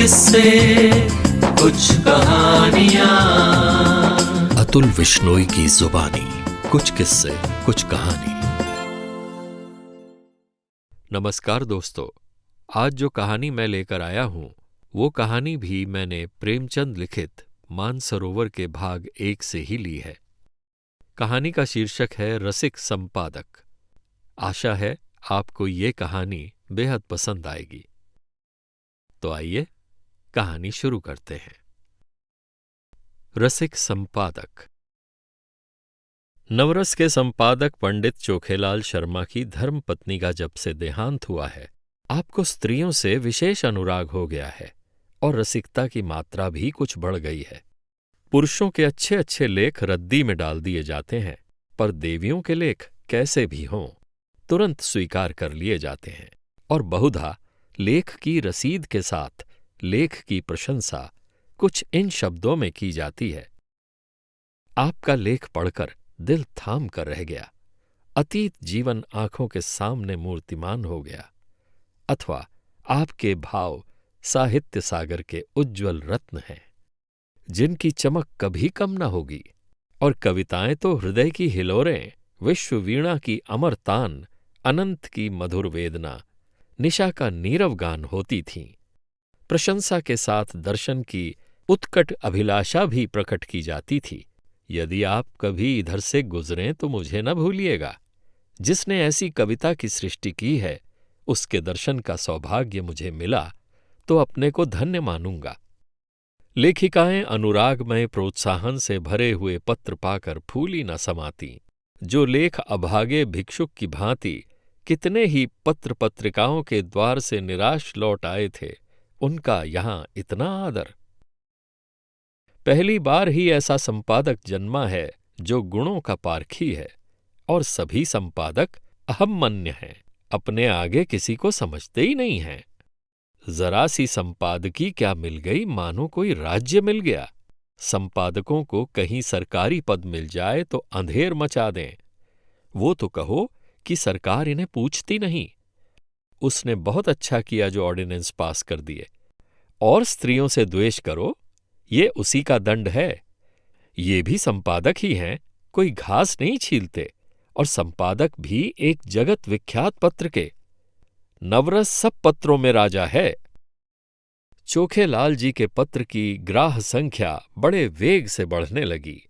किस्से, कुछ कहानियां। अतुल विश्नोई की जुबानी, कुछ किस्से कुछ कहानी। नमस्कार दोस्तों, आज जो कहानी मैं लेकर आया हूं वो कहानी भी मैंने प्रेमचंद लिखित मानसरोवर के भाग 1 से ही ली है। कहानी का शीर्षक है रसिक संपादक। आशा है आपको ये कहानी बेहद पसंद आएगी। तो आइए कहानी शुरू करते हैं। रसिक संपादक। नवरस के संपादक पंडित चोखेलाल शर्मा की धर्मपत्नी का जब से देहांत हुआ है, आपको स्त्रियों से विशेष अनुराग हो गया है और रसिकता की मात्रा भी कुछ बढ़ गई है। पुरुषों के अच्छे अच्छे लेख रद्दी में डाल दिए जाते हैं, पर देवियों के लेख कैसे भी हों तुरंत स्वीकार कर लिए जाते हैं और बहुधा लेख की रसीद के साथ लेख की प्रशंसा कुछ इन शब्दों में की जाती है। आपका लेख पढ़कर दिल थाम कर रह गया, अतीत जीवन आंखों के सामने मूर्तिमान हो गया। अथवा आपके भाव साहित्य सागर के उज्ज्वल रत्न हैं, जिनकी चमक कभी कम न होगी, और कविताएं तो हृदय की हिलोरें, विश्व वीणा की अमर तान, अनंत की मधुर वेदना, निशा का नीरव गान होती थीं। प्रशंसा के साथ दर्शन की उत्कट अभिलाषा भी प्रकट की जाती थी। यदि आप कभी इधर से गुजरें तो मुझे न भूलिएगा। जिसने ऐसी कविता की सृष्टि की है उसके दर्शन का सौभाग्य मुझे मिला तो अपने को धन्य मानूंगा। लेखिकाएं अनुरागमय प्रोत्साहन से भरे हुए पत्र पाकर फूली न समाती। जो लेख अभागे भिक्षुक की भांति कितने ही पत्र पत्रिकाओं के द्वार से निराश लौट आए थे, उनका यहां इतना आदर। पहली बार ही ऐसा संपादक जन्मा है जो गुणों का पारखी है, और सभी संपादक अहम्मन्य हैं, अपने आगे किसी को समझते ही नहीं हैं। जरा सी संपादकी क्या मिल गई, मानो कोई राज्य मिल गया। संपादकों को कहीं सरकारी पद मिल जाए तो अंधेर मचा दें। वो तो कहो कि सरकार इन्हें पूछती नहीं। उसने बहुत अच्छा किया जो ऑर्डिनेंस पास कर दिए। और स्त्रियों से द्वेष करो, ये उसी का दंड है। ये भी संपादक ही हैं, कोई घास नहीं छीलते, और संपादक भी एक जगत विख्यात पत्र के। नवरस सब पत्रों में राजा है। चोखेलाल जी के पत्र की ग्राह संख्या बड़े वेग से बढ़ने लगी।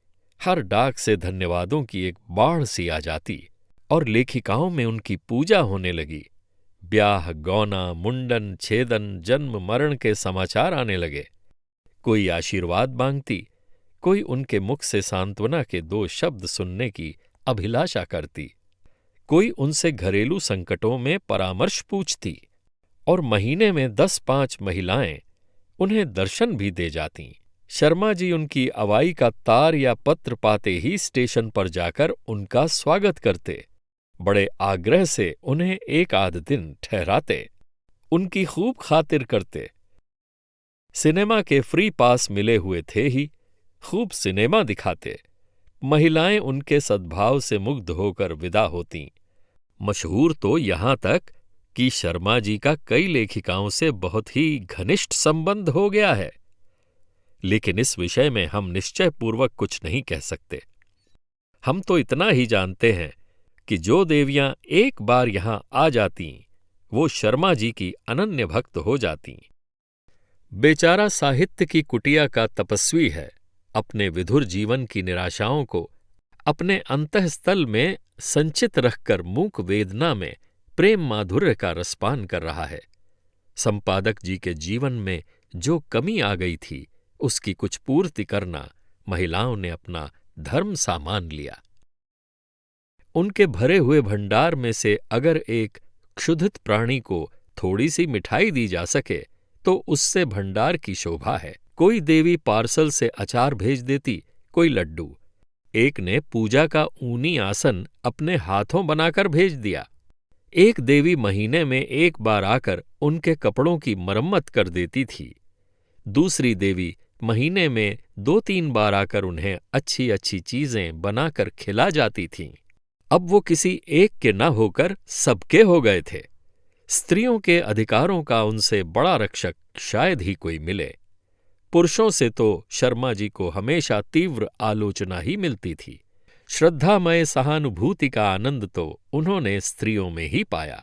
हर डाक से धन्यवादों की एक बाढ़ सी आ जाती और लेखिकाओं में उनकी पूजा होने लगी। ब्याह, गौना, मुंडन, छेदन, जन्म मरण के समाचार आने लगे। कोई आशीर्वाद मांगती, कोई उनके मुख से सांत्वना के 2 शब्द सुनने की अभिलाषा करती, कोई उनसे घरेलू संकटों में परामर्श पूछती, और महीने में 10-5 महिलाएं उन्हें दर्शन भी दे जातीं। शर्मा जी उनकी अवाई का तार या पत्र पाते ही स्टेशन पर जाकर उनका स्वागत करते, बड़े आग्रह से उन्हें एक आध दिन ठहराते, उनकी खूब खातिर करते। सिनेमा के फ्री पास मिले हुए थे ही, खूब सिनेमा दिखाते। महिलाएं उनके सद्भाव से मुग्ध होकर विदा होतीं। मशहूर तो यहां तक कि शर्मा जी का कई लेखिकाओं से बहुत ही घनिष्ठ संबंध हो गया है। लेकिन इस विषय में हम निश्चयपूर्वक कुछ नहीं कह सकते। हम तो इतना ही जानते हैं कि जो देवियां एक बार यहां आ जातीं, वो शर्मा जी की अनन्य भक्त हो जातीं। बेचारा साहित्य की कुटिया का तपस्वी है, अपने विधुर जीवन की निराशाओं को अपने अंतःस्थल में संचित रखकर मूक वेदना में प्रेम माधुर्य का रसपान कर रहा है। संपादक जी के जीवन में जो कमी आ गई थी, उसकी कुछ पूर्ति करना महिलाओं ने अपना धर्म सा मान लिया। उनके भरे हुए भंडार में से अगर एक क्षुधित प्राणी को थोड़ी सी मिठाई दी जा सके तो उससे भंडार की शोभा है। कोई देवी पार्सल से अचार भेज देती, कोई लड्डू। एक ने पूजा का ऊनी आसन अपने हाथों बनाकर भेज दिया। एक देवी महीने में एक बार आकर उनके कपड़ों की मरम्मत कर देती थी। दूसरी देवी महीने में 2-3 बार आकर उन्हें अच्छी अच्छी चीजें बनाकर खिला जाती थीं। अब वो किसी एक के न होकर सबके हो गए थे। स्त्रियों के अधिकारों का उनसे बड़ा रक्षक शायद ही कोई मिले। पुरुषों से तो शर्मा जी को हमेशा तीव्र आलोचना ही मिलती थी। श्रद्धामय सहानुभूति का आनंद तो उन्होंने स्त्रियों में ही पाया।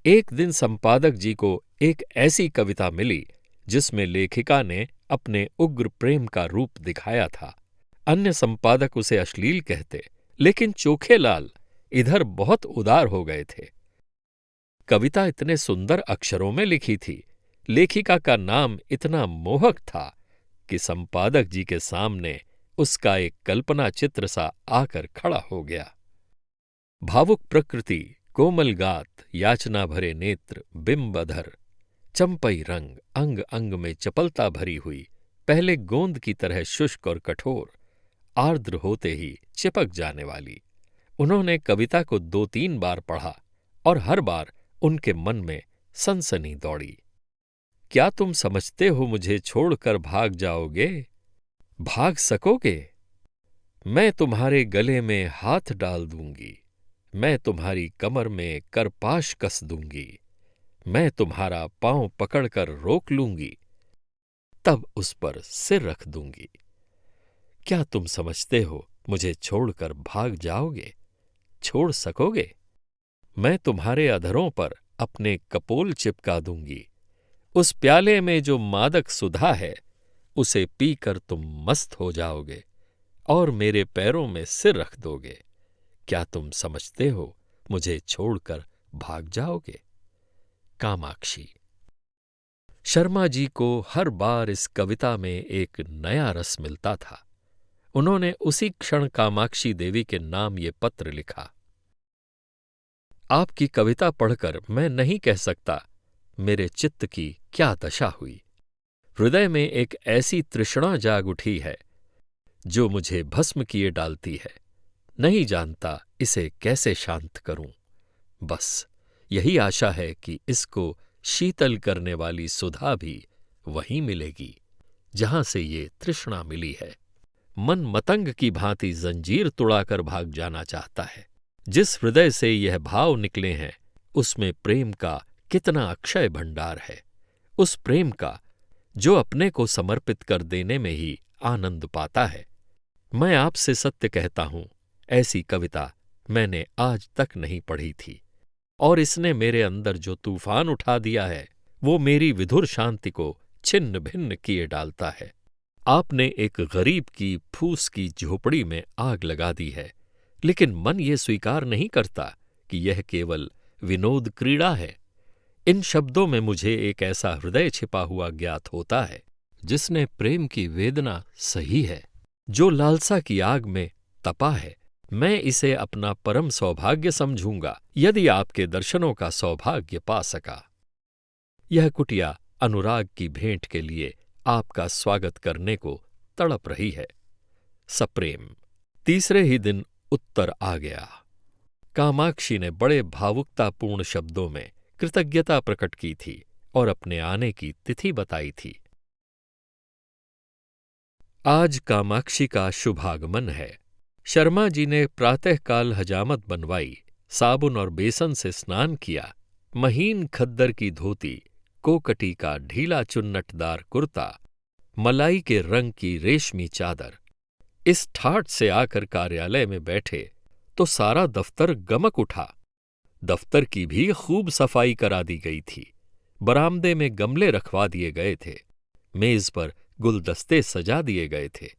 एक दिन संपादक जी को एक ऐसी कविता मिली जिसमें लेखिका ने अपने उग्र प्रेम का रूप दिखाया था। अन्य संपादक उसे अश्लील कहते, लेकिन चोखेलाल इधर बहुत उदार हो गए थे। कविता इतने सुंदर अक्षरों में लिखी थी, लेखिका का नाम इतना मोहक था कि संपादक जी के सामने उसका एक कल्पना चित्र सा आकर खड़ा हो गया। भावुक प्रकृति, कोमल गात, याचना भरे नेत्र, बिंबधर, चंपई रंग, अंग अंग में चपलता भरी हुई, पहले गोंद की तरह शुष्क और कठोर, आर्द्र होते ही चिपक जाने वाली। उन्होंने कविता को 2-3 बार पढ़ा और हर बार उनके मन में सनसनी दौड़ी। क्या तुम समझते हो मुझे छोड़कर भाग जाओगे? भाग सकोगे? मैं तुम्हारे गले में हाथ डाल दूंगी, मैं तुम्हारी कमर में करपाश कस दूंगी, मैं तुम्हारा पांव पकड़कर रोक लूंगी, तब उस पर सिर रख दूंगी। क्या तुम समझते हो मुझे छोड़कर भाग जाओगे? छोड़ सकोगे? मैं तुम्हारे अधरों पर अपने कपोल चिपका दूंगी। उस प्याले में जो मादक सुधा है, उसे पीकर तुम मस्त हो जाओगे और मेरे पैरों में सिर रख दोगे। क्या तुम समझते हो मुझे छोड़कर भाग जाओगे? कामाक्षी। शर्मा जी को हर बार इस कविता में एक नया रस मिलता था। उन्होंने उसी क्षण कामाक्षी देवी के नाम ये पत्र लिखा। आपकी कविता पढ़कर मैं नहीं कह सकता मेरे चित्त की क्या दशा हुई। हृदय में एक ऐसी तृष्णा जाग उठी है जो मुझे भस्म किए डालती है। नहीं जानता इसे कैसे शांत करूं। बस यही आशा है कि इसको शीतल करने वाली सुधा भी वहीं मिलेगी जहां से ये तृष्णा मिली है। मन मतंग की भांति जंजीर तुड़ाकर भाग जाना चाहता है। जिस हृदय से यह भाव निकले हैं उसमें प्रेम का कितना अक्षय भंडार है। उस प्रेम का जो अपने को समर्पित कर देने में ही आनंद पाता है। मैं आपसे सत्य कहता हूं, ऐसी कविता मैंने आज तक नहीं पढ़ी थी, और इसने मेरे अंदर जो तूफान उठा दिया है वो मेरी विधुर शांति को छिन्न भिन्न किए डालता है। आपने एक गरीब की फूस की झोपड़ी में आग लगा दी है, लेकिन मन ये स्वीकार नहीं करता कि यह केवल विनोद क्रीड़ा है। इन शब्दों में मुझे एक ऐसा हृदय छिपा हुआ ज्ञात होता है जिसने प्रेम की वेदना सही है, जो लालसा की आग में तपा है। मैं इसे अपना परम सौभाग्य समझूंगा यदि आपके दर्शनों का सौभाग्य पा सका। यह कुटिया अनुराग की भेंट के लिए आपका स्वागत करने को तड़प रही है। सप्रेम। तीसरे ही दिन उत्तर आ गया। कामाक्षी ने बड़े भावुकतापूर्ण शब्दों में कृतज्ञता प्रकट की थी और अपने आने की तिथि बताई थी। आज कामाक्षी का शुभागमन है। शर्मा जी ने प्रातःकाल हजामत बनवाई, साबुन और बेसन से स्नान किया, महीन खद्दर की धोती, कोकटी का ढीला चुन्नटदार कुर्ता, मलाई के रंग की रेशमी चादर। इस ठाठ से आकर कार्यालय में बैठे तो सारा दफ्तर गमक उठा। दफ्तर की भी खूब सफाई करा दी गई थी। बरामदे में गमले रखवा दिए गए थे, मेज पर गुलदस्ते सजा दिए गए थे।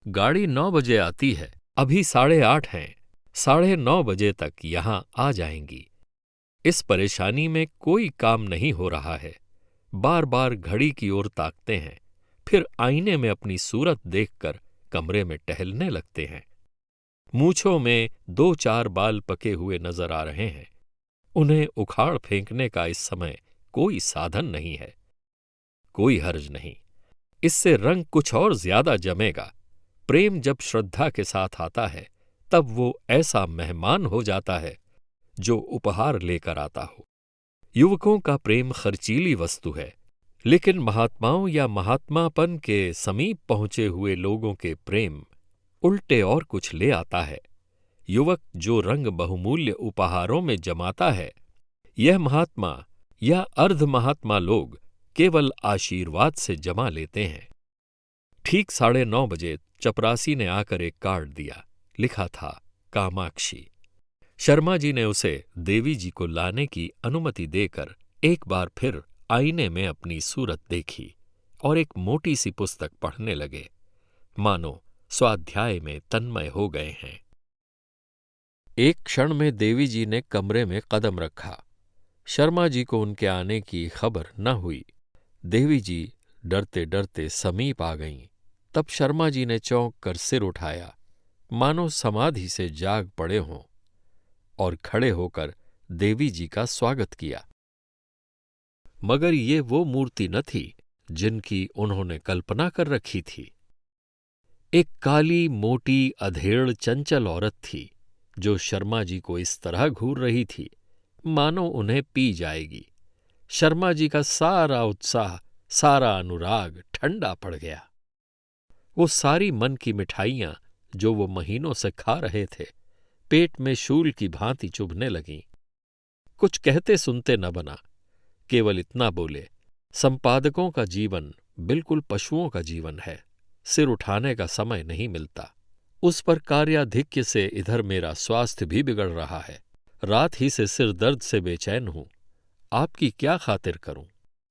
गाड़ी 9 बजे आती है, अभी 8:30 हैं, 9:30 बजे तक यहां आ जाएंगी। इस परेशानी में कोई काम नहीं हो रहा है। बार बार घड़ी की ओर ताकते हैं, फिर आईने में अपनी सूरत देखकर कमरे में टहलने लगते हैं। मूंछों में 2-4 बाल पके हुए नजर आ रहे हैं। उन्हें उखाड़ फेंकने का इस समय कोई साधन नहीं है। कोई हर्ज नहीं, इससे रंग कुछ और ज्यादा जमेगा। प्रेम जब श्रद्धा के साथ आता है तब वो ऐसा मेहमान हो जाता है जो उपहार लेकर आता हो। युवकों का प्रेम खर्चीली वस्तु है, लेकिन महात्माओं या महात्मापन के समीप पहुंचे हुए लोगों के प्रेम उल्टे और कुछ ले आता है। युवक जो रंग बहुमूल्य उपहारों में जमाता है, यह महात्मा या अर्ध महात्मा लोग केवल आशीर्वाद से जमा लेते हैं। ठीक 9:30 बजे चपरासी ने आकर एक कार्ड दिया। लिखा था कामाक्षी। शर्मा जी ने उसे देवी जी को लाने की अनुमति देकर एक बार फिर आईने में अपनी सूरत देखी और एक मोटी सी पुस्तक पढ़ने लगे, मानो स्वाध्याय में तन्मय हो गए हैं। एक क्षण में देवी जी ने कमरे में कदम रखा। शर्मा जी को उनके आने की खबर न हुई। देवी जी डरते डरते समीप आ गईं। तब शर्मा जी ने चौंक कर सिर उठाया, मानो समाधि से जाग पड़े हों, और खड़े होकर देवी जी का स्वागत किया। मगर ये वो मूर्ति न थी जिनकी उन्होंने कल्पना कर रखी थी। एक काली, मोटी, अधेड़, चंचल औरत थी जो शर्मा जी को इस तरह घूर रही थी मानो उन्हें पी जाएगी। शर्मा जी का सारा उत्साह, सारा अनुराग ठंडा पड़ गया। वो सारी मन की मिठाइयां जो वो महीनों से खा रहे थे, पेट में शूल की भांति चुभने लगीं। कुछ कहते सुनते न बना, केवल इतना बोले, संपादकों का जीवन बिल्कुल पशुओं का जीवन है। सिर उठाने का समय नहीं मिलता। उस पर कार्याधिक्य से इधर मेरा स्वास्थ्य भी बिगड़ रहा है। रात ही से सिर दर्द से बेचैन हूं। आपकी क्या खातिर करूं?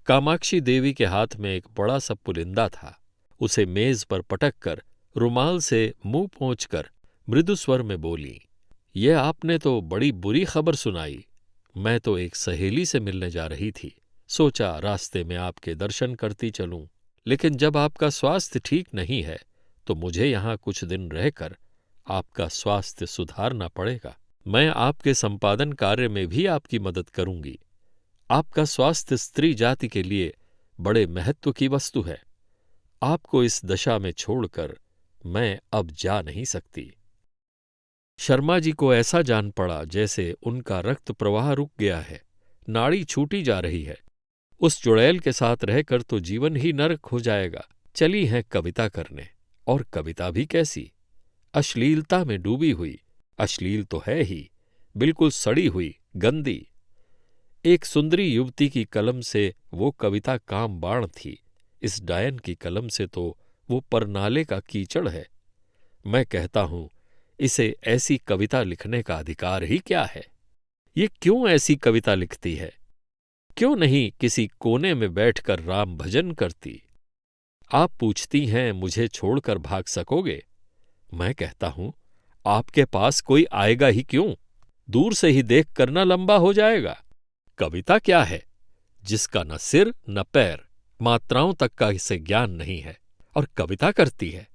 कामाक्षी देवी के हाथ में एक बड़ा सा पुलिंदा था। उसे मेज पर पटक कर, रुमाल से मुंह पोंछकर मृदु स्वर में बोली, ये आपने तो बड़ी बुरी खबर सुनाई। मैं तो एक सहेली से मिलने जा रही थी। सोचा रास्ते में आपके दर्शन करती चलूं, लेकिन जब आपका स्वास्थ्य ठीक नहीं है तो मुझे यहां कुछ दिन रहकर आपका स्वास्थ्य सुधारना पड़ेगा। मैं आपके संपादन कार्य में भी आपकी मदद करूंगी। आपका स्वास्थ्य स्त्री जाति के लिए बड़े महत्व की वस्तु है। आपको इस दशा में छोड़कर मैं अब जा नहीं सकती। शर्मा जी को ऐसा जान पड़ा जैसे उनका रक्त प्रवाह रुक गया है, नाड़ी छूटी जा रही है। उस चुड़ैल के साथ रहकर तो जीवन ही नरक हो जाएगा। चली हैं कविता करने, और कविता भी कैसी, अश्लीलता में डूबी हुई। अश्लील तो है ही, बिल्कुल सड़ी हुई, गंदी। एक सुंदरी युवती की कलम से वो कविता काम बाण थी। इस डायन की कलम से तो वो परनाले का कीचड़ है। मैं कहता हूं, इसे ऐसी कविता लिखने का अधिकार ही क्या है? ये क्यों ऐसी कविता लिखती है? क्यों नहीं किसी कोने में बैठकर राम भजन करती? आप पूछती हैं मुझे छोड़कर भाग सकोगे? मैं कहता हूं, आपके पास कोई आएगा ही क्यों? दूर से ही देख कर न लंबा हो जाएगा। कविता क्या है जिसका न सिर न पैर, मात्राओं तक का इसे ज्ञान नहीं है, और कविता करती है।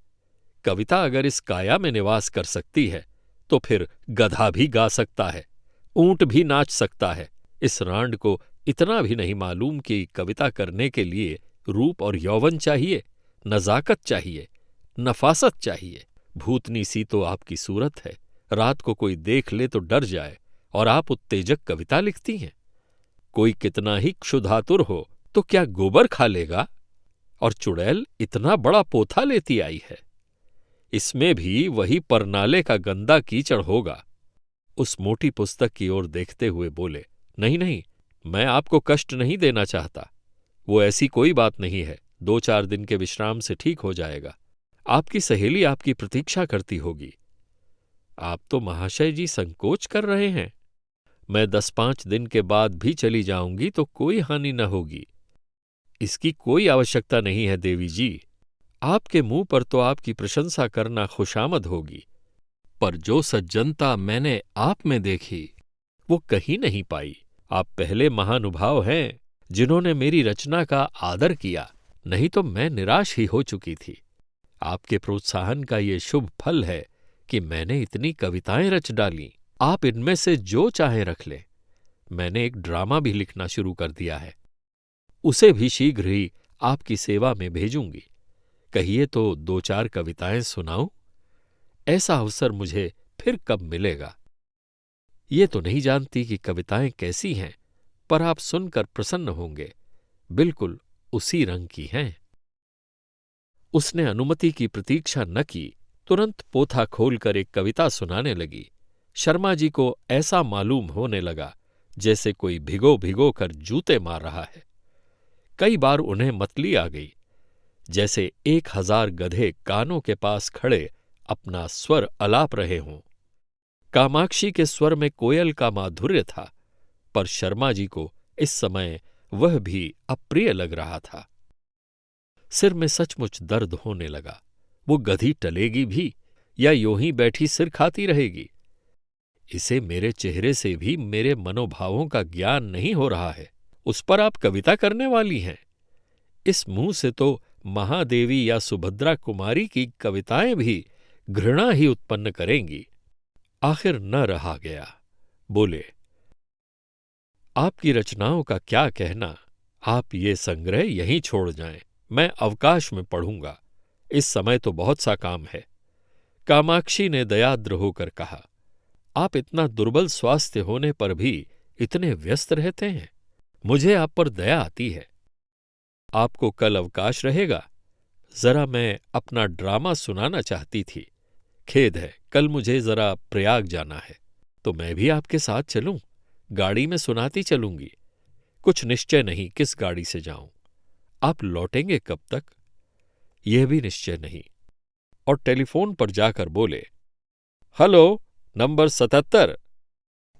कविता अगर इस काया में निवास कर सकती है तो फिर गधा भी गा सकता है, ऊंट भी नाच सकता है। इस रांड को इतना भी नहीं मालूम कि कविता करने के लिए रूप और यौवन चाहिए, नजाकत चाहिए, नफासत चाहिए। भूतनी सी तो आपकी सूरत है, रात को कोई देख ले तो डर जाए, और आप उत्तेजक कविता लिखती हैं। कोई कितना ही क्षुधातुर हो तो क्या गोबर खा लेगा? और चुड़ैल इतना बड़ा पोथा लेती आई है, इसमें भी वही परनाले का गंदा कीचड़ होगा। उस मोटी पुस्तक की ओर देखते हुए बोले, नहीं नहीं, मैं आपको कष्ट नहीं देना चाहता। वो ऐसी कोई बात नहीं है, 2-4 दिन के विश्राम से ठीक हो जाएगा। आपकी सहेली आपकी प्रतीक्षा करती होगी। आप तो महाशय जी संकोच कर रहे हैं। मैं 10-5 दिन के बाद भी चली जाऊंगी तो कोई हानि न होगी। इसकी कोई आवश्यकता नहीं है देवी जी। आपके मुंह पर तो आपकी प्रशंसा करना खुशामद होगी, पर जो सज्जनता मैंने आप में देखी वो कहीं नहीं पाई। आप पहले महानुभाव हैं जिन्होंने मेरी रचना का आदर किया, नहीं तो मैं निराश ही हो चुकी थी। आपके प्रोत्साहन का ये शुभ फल है कि मैंने इतनी कविताएं रच डालीं। आप इनमें से जो चाहें रख लें। मैंने एक ड्रामा भी लिखना शुरू कर दिया है, उसे भी शीघ्र ही आपकी सेवा में भेजूंगी। कहिए तो 2-4 कविताएं सुनाऊं? ऐसा अवसर मुझे फिर कब मिलेगा? ये तो नहीं जानती कि कविताएं कैसी हैं, पर आप सुनकर प्रसन्न होंगे, बिल्कुल उसी रंग की हैं। उसने अनुमति की प्रतीक्षा न की, तुरंत पोथा खोलकर एक कविता सुनाने लगी। शर्मा जी को ऐसा मालूम होने लगा जैसे कोई भिगो भिगो कर जूते मार रहा है। कई बार उन्हें मतली आ गई, जैसे 1000 गधे कानों के पास खड़े अपना स्वर अलाप रहे हों। कामाक्षी के स्वर में कोयल का माधुर्य था, पर शर्मा जी को इस समय वह भी अप्रिय लग रहा था। सिर में सचमुच दर्द होने लगा। वो गधी टलेगी भी या यूं ही बैठी सिर खाती रहेगी? इसे मेरे चेहरे से भी मेरे मनोभावों का ज्ञान नहीं हो रहा है। उस पर आप कविता करने वाली हैं। इस मुंह से तो महादेवी या सुभद्रा कुमारी की कविताएं भी घृणा ही उत्पन्न करेंगी। आखिर न रहा गया, बोले, आपकी रचनाओं का क्या कहना, आप ये संग्रह यहीं छोड़ जाएं, मैं अवकाश में पढ़ूंगा। इस समय तो बहुत सा काम है। कामाक्षी ने दयाद्र होकर कहा, आप इतना दुर्बल स्वास्थ्य होने पर भी इतने व्यस्त रहते हैं, मुझे आप पर दया आती है। आपको कल अवकाश रहेगा? जरा मैं अपना ड्रामा सुनाना चाहती थी। खेद है, कल मुझे जरा प्रयाग जाना है। तो मैं भी आपके साथ चलूं? गाड़ी में सुनाती चलूंगी। कुछ निश्चय नहीं किस गाड़ी से जाऊं। आप लौटेंगे कब तक? यह भी निश्चय नहीं। और टेलीफोन पर जाकर बोले, हेलो, नंबर 77।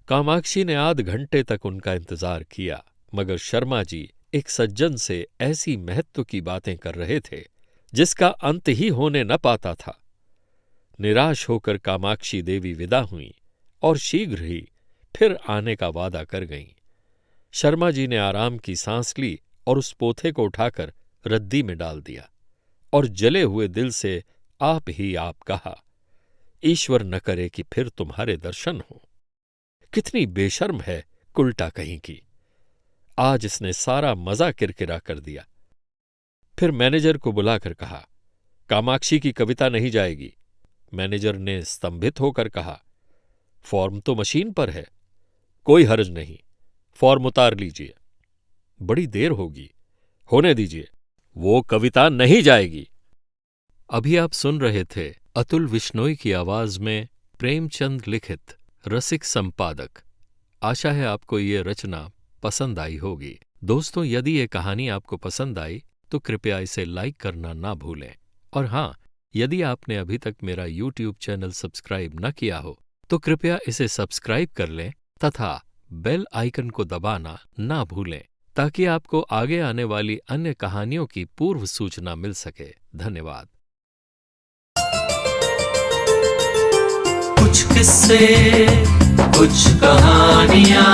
कामाक्षी ने आध घंटे तक उनका इंतजार किया, मगर शर्मा जी एक सज्जन से ऐसी महत्व की बातें कर रहे थे जिसका अंत ही होने न पाता था। निराश होकर कामाक्षी देवी विदा हुईं और शीघ्र ही फिर आने का वादा कर गईं। शर्मा जी ने आराम की सांस ली और उस पोथे को उठाकर रद्दी में डाल दिया और जले हुए दिल से आप ही आप कहा, ईश्वर न करे कि फिर तुम्हारे दर्शन हो। कितनी बेशर्म है कुलटा कहीं की। आज इसने सारा मजा किरकिरा कर दिया। फिर मैनेजर को बुलाकर कहा, कामाक्षी की कविता नहीं जाएगी। मैनेजर ने स्तंभित होकर कहा, फॉर्म तो मशीन पर है। कोई हर्ज नहीं, फॉर्म उतार लीजिए। बड़ी देर होगी, होने दीजिए, वो कविता नहीं जाएगी। अभी आप सुन रहे थे अतुल विश्नोई की आवाज में प्रेमचंद लिखित रसिक संपादक। आशा है आपको ये रचना पसंद आई होगी। दोस्तों, यदि ये कहानी आपको पसंद आई तो कृपया इसे लाइक करना ना भूलें। और हाँ, यदि आपने अभी तक मेरा YouTube चैनल सब्सक्राइब न किया हो तो कृपया इसे सब्सक्राइब कर लें तथा बेल आइकन को दबाना ना भूलें, ताकि आपको आगे आने वाली अन्य कहानियों की पूर्व सूचना मिल सके। धन्यवाद। कुछ किस्से, कुछ कहानियां।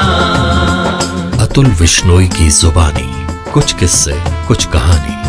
अतुल विश्नोई की जुबानी। कुछ किस्से, कुछ कहानी।